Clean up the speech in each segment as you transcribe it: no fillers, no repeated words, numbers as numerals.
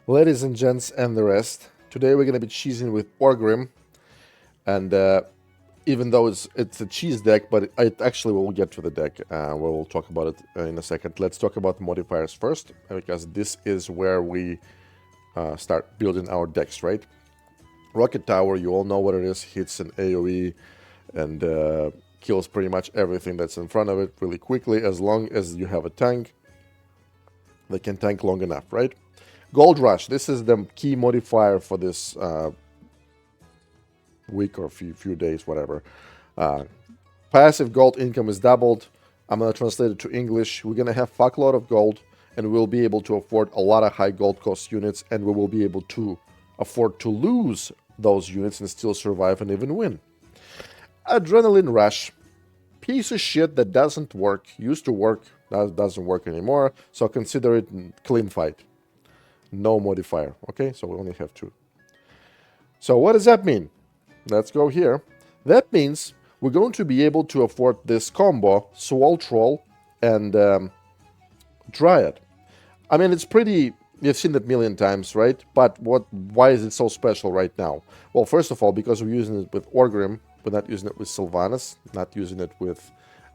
Ladies and gents and the rest, today we're going to be cheesing with Orgrim, and even though it's a cheese deck, but it actually will get to the deck. We'll talk about it in a second. Let's talk about modifiers first, because this is where we start building our decks, right? Rocket Tower, you all know what it is, hits an AoE and kills pretty much everything that's in front of it really quickly, as long as you have a tank that can tank long enough, right? Gold Rush, this is the key modifier for this week or few days, whatever. Passive gold income is doubled. I'm going to translate it to English. We're going to have fuckload of gold, and we'll be able to afford a lot of high gold cost units, and we will be able to afford to lose those units and still survive and even win. Adrenaline Rush, piece of shit that doesn't work, used to work, doesn't work anymore, so consider it clean fight. No modifier, okay? So we only have two. So what does that mean? Let's go here. That means we're going to be able to afford this combo, Swole Troll and Dryad. I mean, it's pretty... You've seen it a million times, right? But why is it so special right now? Well, first of all, because we're using it with Orgrim, we're not using it with Sylvanas, not using it with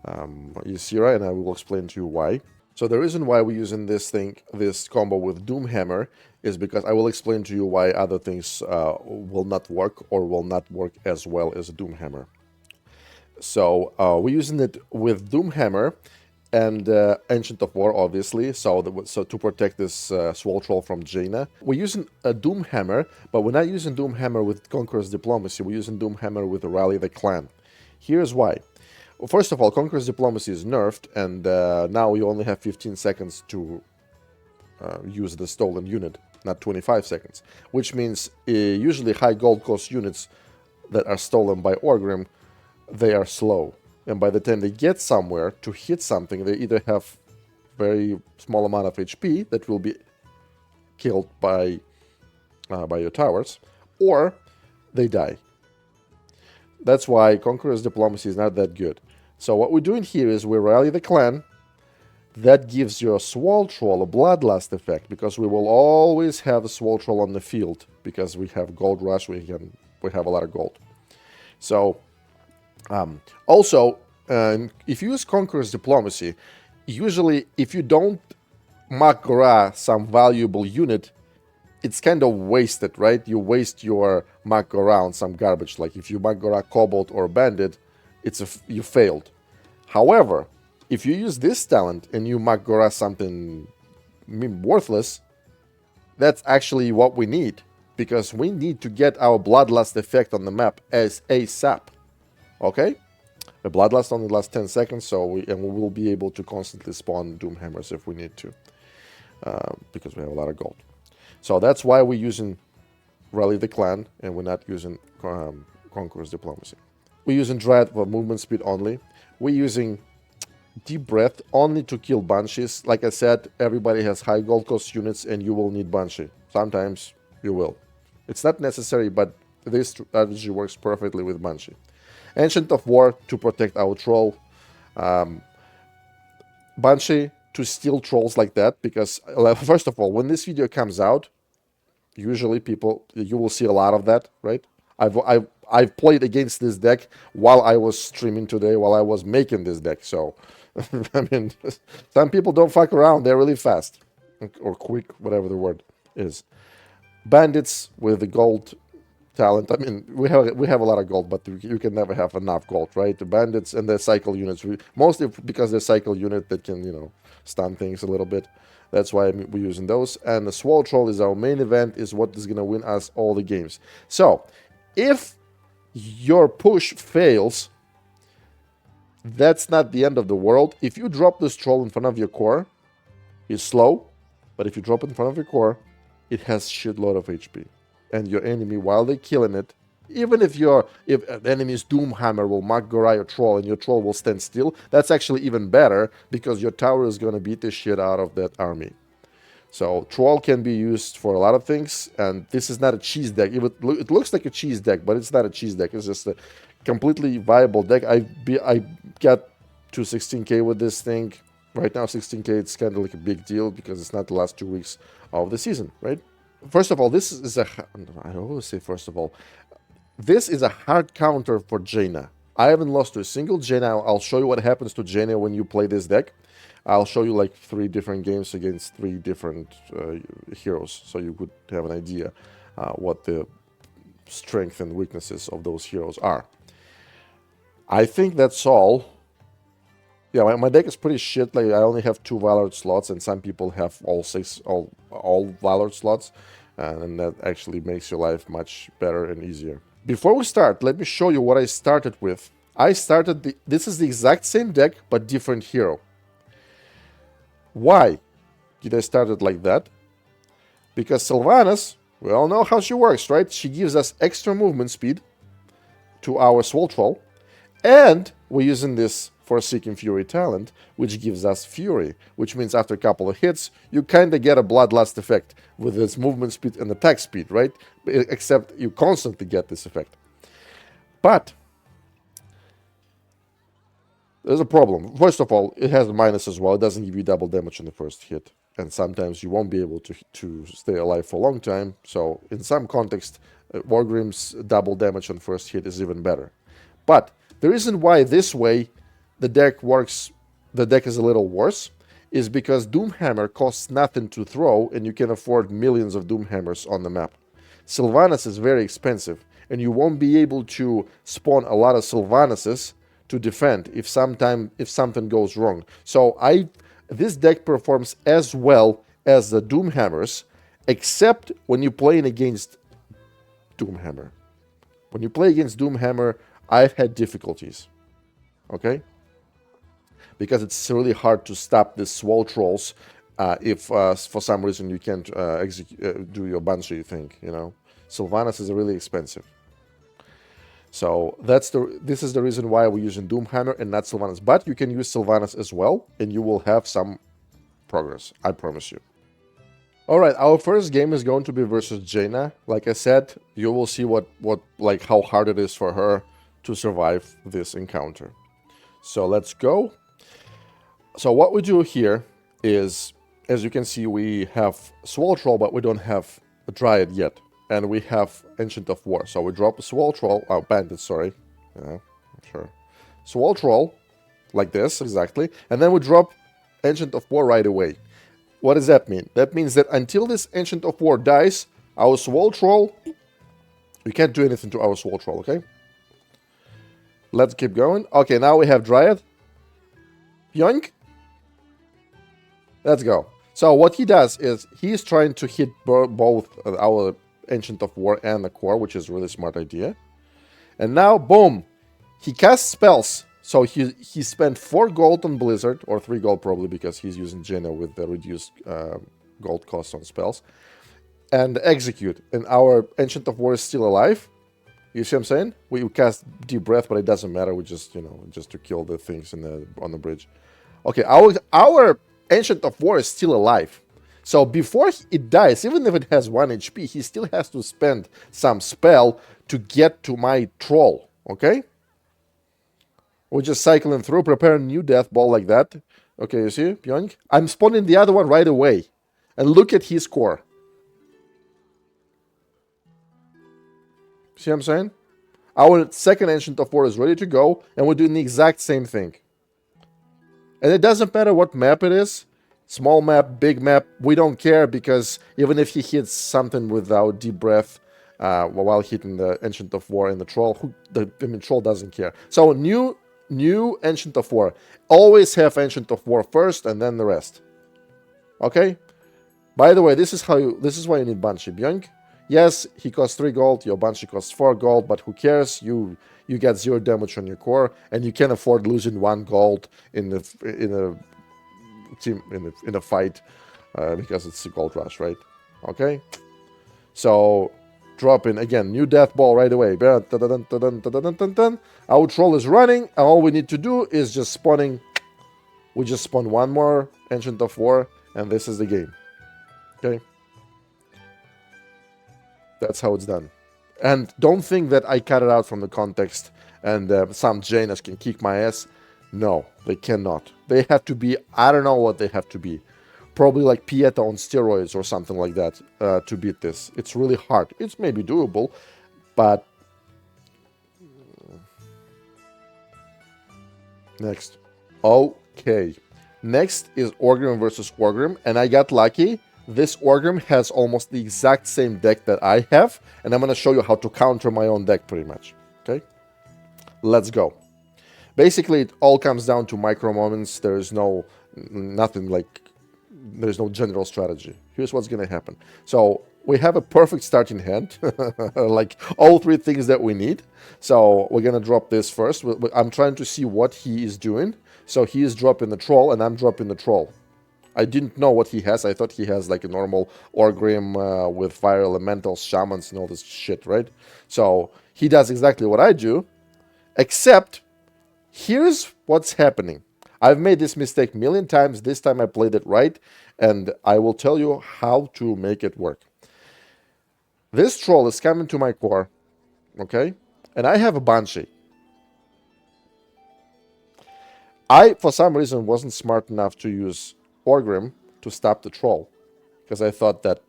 Ysera, and I will explain to you why. So the reason why we're using this combo with Doomhammer, is because I will explain to you why other things will not work or will not work as well as Doomhammer. So we're using it with Doomhammer and Ancient of War, obviously, so to protect this Swole Troll from Jaina. We're using a Doomhammer, but we're not using Doomhammer with Conqueror's Diplomacy, we're using Doomhammer with Rally the Clan. Here's why. Well, first of all, Conqueror's Diplomacy is nerfed, and now you only have 15 seconds to use the stolen unit, not 25 seconds, which means usually high gold cost units that are stolen by Orgrim, they are slow. And by the time they get somewhere to hit something, they either have very small amount of HP that will be killed by your towers, or they die. That's why Conqueror's Diplomacy is not that good. So what we're doing here is we rally the clan. That gives your Swole Troll a Bloodlust effect, because we will always have a Swole Troll on the field, because we have Gold Rush, we have a lot of gold. So... also, if you use Conqueror's Diplomacy, usually if you don't Mak'gora some valuable unit, it's kind of wasted, right? You waste your Mak'gora on some garbage. Like if you Mak'gora Kobold or Bandit, you failed. However, if you use this talent and you Mak'gora something worthless, that's actually what we need, because we need to get our Bloodlust effect on the map as ASAP. Okay? The Bloodlust only lasts 10 seconds, so we will be able to constantly spawn Doomhammers if we need to, because we have a lot of gold. So that's why we're using Rally the Clan, and we're not using Conqueror's Diplomacy. We're using Dryad for movement speed only. We're using Deep Breath only to kill Banshees. Like I said, everybody has high gold cost units, and you will need Banshee. Sometimes you will. It's not necessary, but this strategy works perfectly with Banshee. Ancient of War to protect our troll. Banshee to steal trolls like that, because first of all, when this video comes out, usually you will see a lot of that, right? I've played against this deck while I was streaming today, while I was making this deck. So, I mean, some people don't fuck around. They're really fast or quick, whatever the word is. Bandits with the gold talent. I mean, we have a lot of gold, but you can never have enough gold, right? The bandits and the cycle units, mostly because they're cycle unit that can, stun things a little bit. That's why we're using those. And the Swole Troll is our main event, is what is going to win us all the games. So, if your push fails, that's not the end of the world. If you drop this troll in front of your core, it's slow, but if you drop it in front of your core, it has shitload of HP. And your enemy, while they're killing it, even if the enemy's Doomhammer will Mak'gora your troll and your troll will stand still, that's actually even better, because your tower is going to beat the shit out of that army. So troll can be used for a lot of things, and this is not a cheese deck. It looks like a cheese deck, but it's not a cheese deck. It's just a completely viable deck. I got to 16k with this thing. Right now 16k, it's kind of like a big deal, because it's not the last 2 weeks of the season, right? first of all, this is a. I always say first of all, this is a hard counter for Jaina. I haven't lost to a single Jaina. I'll show you what happens to Jaina when you play this deck. I'll show you like 3 different games against 3 different heroes, so you could have an idea what the strength and weaknesses of those heroes are. I think that's all. Yeah, my deck is pretty shit. Like I only have 2 Valor slots, and some people have all Valor slots, and that actually makes your life much better and easier. Before we start, let me show you what I started with. This is the exact same deck, but different hero. Why did I start it like that? Because Sylvanas, we all know how she works, right? She gives us extra movement speed to our Swole Troll, and we're using this Forsaken Fury talent, which gives us Fury, which means after a couple of hits, you kind of get a Bloodlust effect with this movement speed and attack speed, right? Except you constantly get this effect. But there's a problem. First of all, it has a minus as well. It doesn't give you double damage on the first hit. And sometimes you won't be able to stay alive for a long time. So in some context, Wargrim's double damage on first hit is even better. But the reason why this way the deck works, the deck is a little worse, is because Doomhammer costs nothing to throw, and you can afford millions of Doomhammers on the map. Sylvanas is very expensive, and you won't be able to spawn a lot of Sylvanases to defend if something goes wrong. So this deck performs as well as the Doomhammers, except when you're playing against Doomhammer. When you play against Doomhammer, I've had difficulties. Okay? Because it's really hard to stop these Swole Trolls if for some reason you can't do your Banshee thing, you know. Sylvanas is really expensive. So this is the reason why we're using Doomhammer and not Sylvanas. But you can use Sylvanas as well, and you will have some progress, I promise you. Alright, our first game is going to be versus Jaina. Like I said, you will see how hard it is for her to survive this encounter. So let's go. So what we do here is, as you can see, we have Swole Troll, but we don't have a Dryad yet. And we have Ancient of War. So we drop a Swole Troll, Bandit, sorry. Yeah, sure. Swole Troll, like this, exactly. And then we drop Ancient of War right away. What does that mean? That means that until this Ancient of War dies, our Swole Troll, we can't do anything to our Swole Troll, okay? Let's keep going. Okay, now we have Dryad. Yoink. Let's go. So what he does is he's trying to hit both our Ancient of War and the core, which is a really smart idea. And now, boom, he casts spells. So he spent 4 gold on Blizzard, or 3 gold probably because he's using Jaina with the reduced gold cost on spells. And execute. And our Ancient of War is still alive. You see what I'm saying? We cast Deep Breath, but it doesn't matter. We just, just to kill the things on the bridge. Okay, our Ancient of War is still alive. So before it dies, even if it has 1 HP, he still has to spend some spell to get to my troll, okay? We're just cycling through, prepare a new death ball like that. Okay, you see? Pionk. I'm spawning the other one right away. And look at his core. See what I'm saying? Our second Ancient of War is ready to go, and we're doing the exact same thing. And it doesn't matter what map it is. Small map, big map, we don't care, because even if he hits something without Deep Breath while hitting the Ancient of War and the Troll, Troll doesn't care. So new Ancient of War. Always have Ancient of War first and then the rest. Okay? By the way, this is why you need Banshee. Björk. Yes, he costs 3 gold, your Banshee costs 4 gold, but who cares? You get 0 damage on your core, and you can afford losing 1 gold in a fight because it's a gold rush, right? Okay, so drop in again, new death ball right away. Our troll is running, and all we need to do is just spawning. We just spawn 1 more Ancient of War, and this is the game. Okay, that's how it's done. And don't think that I cut it out from the context and some Jainas can kick my ass. No, they cannot. They have to be, I don't know what they have to be. probably like Pieta on steroids or something like that to beat this. It's really hard. It's maybe doable, but next. Okay. Next is Orgrim versus Orgrim, and I got lucky. This Orgrim has almost the exact same deck that I have, and I'm going to show you how to counter my own deck pretty much. Okay? Let's go. Basically, it all comes down to micro moments. There's no general strategy. Here's what's going to happen. So we have a perfect starting hand, like all three things that we need. So we're going to drop this first. I'm trying to see what he is doing. So he is dropping the troll, and I'm dropping the troll. I didn't know what he has. I thought he has like a normal Orgrim with fire elementals, shamans, and all this shit, right? So he does exactly what I do, except here's what's happening. I've made this mistake a million times. This time I played it right, and I will tell you how to make it work. This troll is coming to my core, okay? And I have a Banshee. I, for some reason, wasn't smart enough to use Orgrim to stop the troll. Because I thought that,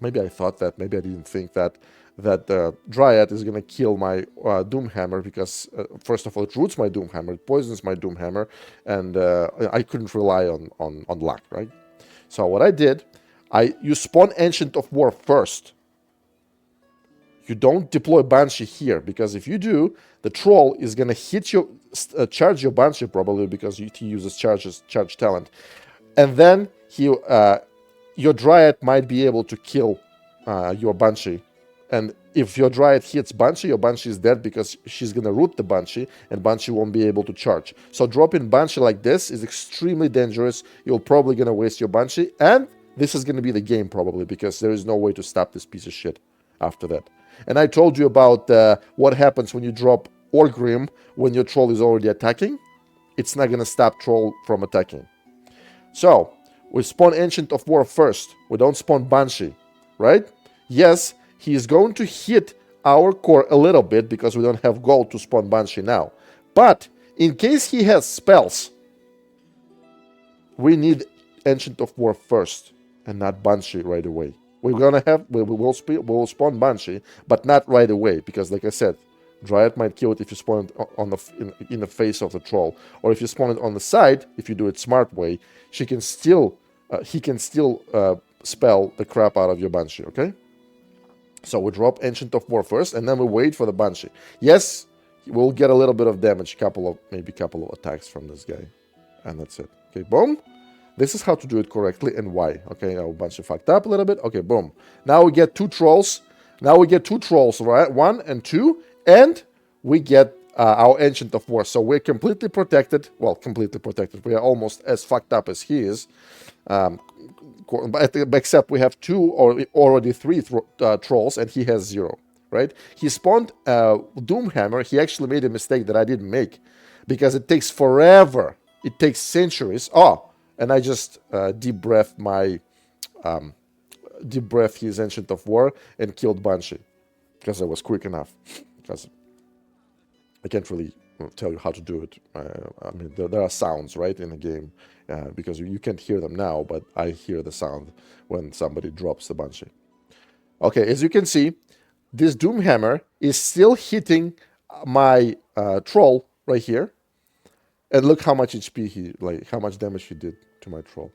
maybe I didn't think that the Dryad is going to kill my Doomhammer, because, first of all, it roots my Doomhammer, it poisons my Doomhammer, and I couldn't rely on luck, right? So what I did, you spawn Ancient of War first. You don't deploy Banshee here, because if you do, the troll is going to hit your, charge your Banshee probably, because he uses charge talent. And then your Dryad might be able to kill your Banshee. And if your Dryad hits Banshee, your Banshee is dead, because she's going to root the Banshee, and Banshee won't be able to charge. So dropping Banshee like this is extremely dangerous. You're probably going to waste your Banshee, and this is going to be the game probably, because there is no way to stop this piece of shit after that. And I told you about what happens when you drop Orgrim when your troll is already attacking. It's not going to stop troll from attacking. So, we spawn Ancient of War first. We don't spawn Banshee, right? Yes, he is going to hit our core a little bit, because we don't have gold to spawn Banshee now. But, in case he has spells, we need Ancient of War first, and not Banshee right away. We will spawn Banshee, but not right away, because, like I said, Dryad might kill it if you spawn it in the face of the troll, or if you spawn it on the side. If you do it smart way, he can still spell the crap out of your Banshee. Okay, so we drop Ancient of War first, and then we wait for the Banshee. Yes, we'll get a little bit of damage, maybe a couple of attacks from this guy, and that's it. Okay, boom. This is how to do it correctly, and why. Okay, now Banshee fucked up a little bit. Okay, boom. Now we get two trolls. Right? 1 and 2, and we get our Ancient of War. So we're completely protected. Well, completely protected. We are almost as fucked up as he is. Except we have 2 or already 3 trolls, and he has 0. Right? He spawned Doomhammer. He actually made a mistake that I didn't make, because it takes forever. It takes centuries. And I just deep breathed his Ancient of War and killed Banshee, because I was quick enough. Because I can't really tell you how to do it. I mean, there are sounds, right, in the game, because you can't hear them now, but I hear the sound when somebody drops the Banshee. Okay, as you can see, this Doomhammer is still hitting my troll right here. And look how much HP how much damage he did to my troll.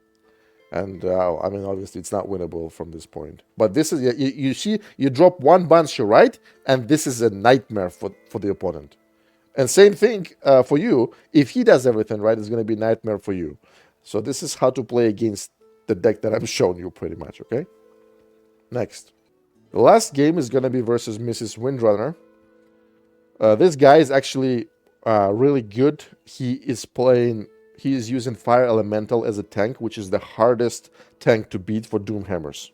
And, I mean, obviously, it's not winnable from this point. But this is, you see, you drop one Banshee, right? And this is a nightmare for the opponent. And same thing for you. If he does everything right, it's going to be a nightmare for you. So this is how to play against the deck that I'm showing you pretty much, okay? Next. The last game is going to be versus Mrs. Windrunner. This guy is actually really good. He is using Fire Elemental as a tank, which is the hardest tank to beat for Doomhammers.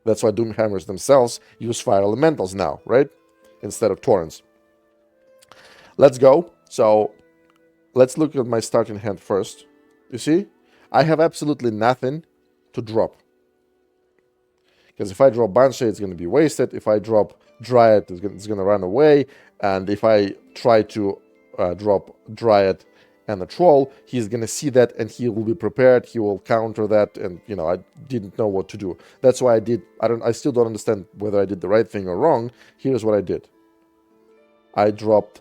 That's why Doomhammers themselves use Fire Elementals now, right? Instead of Torrents. Let's go. So, let's look at my starting hand first. You see? I have absolutely nothing to drop. Because if I drop Banshee, it's going to be wasted. If I drop Dryad, it's going to run away. And if I try to drop Dryad and a troll, he's going to see that and he will be prepared. He will counter that. And, you know, I didn't know what to do. That's why I still don't understand whether I did the right thing or wrong. Here's what I did. I dropped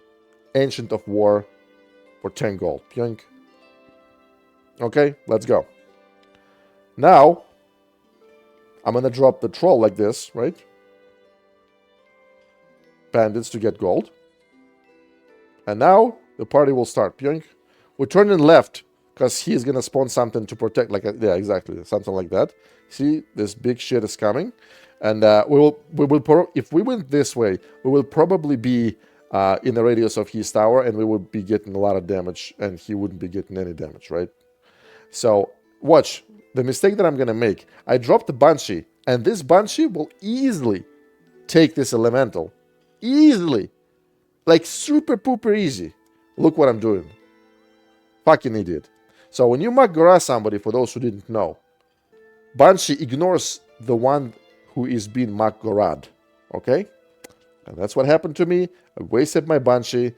Ancient of War for 10 gold. Yoink. Okay, let's go. Now, I'm going to drop the troll like this, right? Bandits to get gold. And now, the party will start. Yoink. We turn in left, because he's going to spawn something to protect. Yeah, exactly. Something like that. See, this big shit is coming. And if we went this way, we will probably be in the radius of his tower, and we would be getting a lot of damage, and he wouldn't be getting any damage, right? So, watch. The mistake that I'm going to make. I dropped the Banshee, and this Banshee will easily take this Elemental. Easily. Like, super pooper easy. Look what I'm doing. Fucking idiot. So, when you Makgora somebody, for those who didn't know, Banshee ignores the one who is being Makgora'd. Okay? And that's what happened to me. I wasted my Banshee,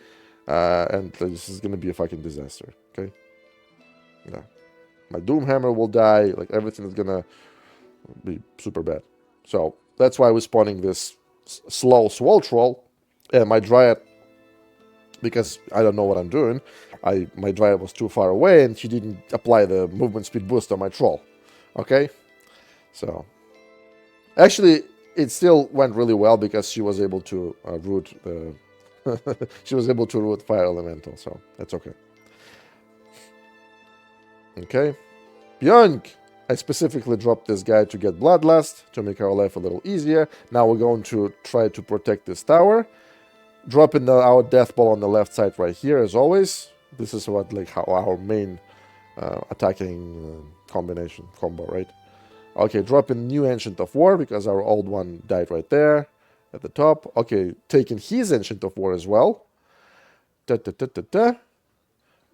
and this is going to be a fucking disaster. Okay? Yeah. My Doomhammer will die. Like, everything is going to be super bad. So, that's why we're spawning this slow Swole Troll. And my Dryad, because I don't know what I'm doing, my Dryad was too far away, and she didn't apply the movement speed boost on my Troll. Okay? So, actually, it still went really well because she was able to root the... she was able to root Fire Elemental, so that's okay. Okay. Yoink! I specifically dropped this guy to get Bloodlust, to make our life a little easier. Now we're going to try to protect this tower. Dropping our Death Ball on the left side right here, as always. This is how our main attacking combo, right? Okay, dropping new Ancient of War, because our old one died right there, at the top. Okay, taking his Ancient of War as well.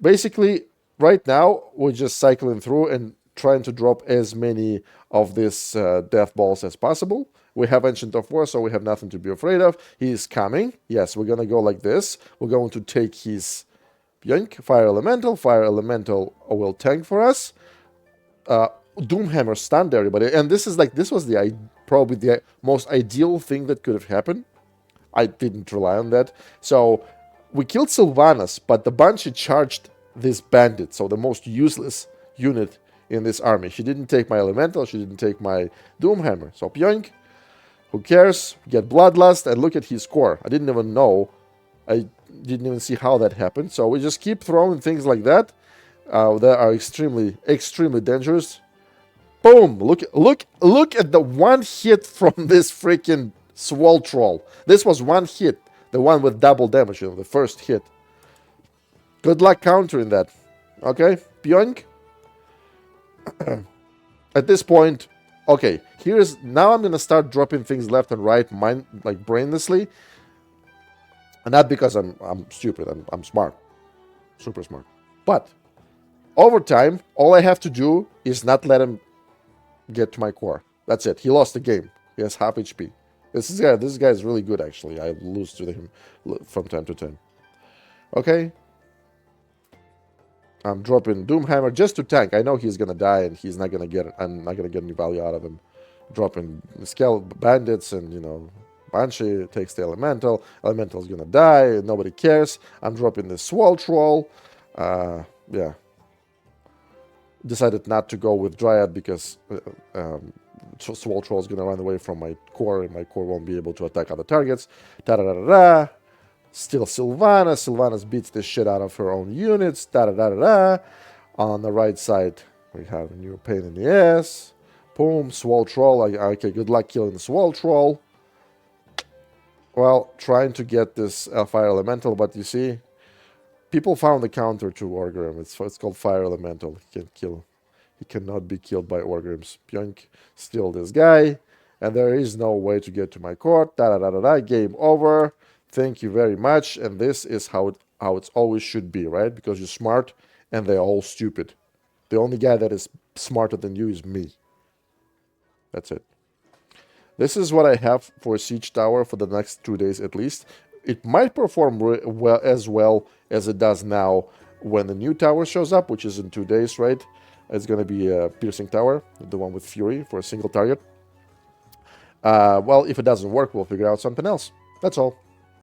Basically, right now, we're just cycling through and trying to drop as many of these Death Balls as possible. We have Ancient of War, so we have nothing to be afraid of. He is coming. Yes, we're going to go like this. We're going to take his Yoink, Fire Elemental. Fire Elemental will tank for us. Doomhammer stunned everybody. And this was probably the most ideal thing that could have happened. I didn't rely on that. So we killed Sylvanas, but the Banshee charged this bandit, so the most useless unit in this army. She didn't take my Elemental, she didn't take my Doomhammer. So Yoink, who cares? Get Bloodlust, and look at his score. I didn't even know. I didn't even see how that happened. So we just keep throwing things like that. That are extremely, extremely dangerous. Boom! Look at the one hit from this freaking Swole Troll. This was one hit. The one with double damage, the first hit. Good luck countering that. Okay? Yoink. At this point, okay, now I'm gonna start dropping things left and right, brainlessly. And not because I'm stupid, I'm smart. Super smart. But over time, all I have to do is not let him get to my core. That's it. He lost the game. He has half HP. This guy is really good, actually. I lose to him from time to time. Okay. I'm dropping Doomhammer just to tank. I know he's gonna die, and I'm not gonna get any value out of him. Dropping bandits, and Banshee takes the Elemental. Elemental's gonna die. Nobody cares. I'm dropping the Swole Troll. Yeah. Decided not to go with Dryad because Swole Troll is gonna run away from my core, and my core won't be able to attack other targets. Da-da-da-da-da. Still Sylvanas. Sylvanas beats the shit out of her own units. Da-da-da-da-da. On the right side, we have a new pain in the ass. Boom. Swole Troll. Okay, good luck killing the Swole Troll. Well, trying to get this Fire Elemental, but you see, people found the counter to Orgrim. It's called Fire Elemental. He cannot be killed by Orgrims. Yoink. Still this guy. And there is no way to get to my court. Da-da-da-da-da. Game over. Thank you very much. And this is how it always should be, right? Because you're smart and they're all stupid. The only guy that is smarter than you is me. That's it. This is what I have for Siege Tower for the next 2 days at least. It might perform as well as it does now when the new tower shows up, which is in 2 days, right? It's going to be a piercing tower, the one with fury for a single target. Well, if it doesn't work, we'll figure out something else. That's all.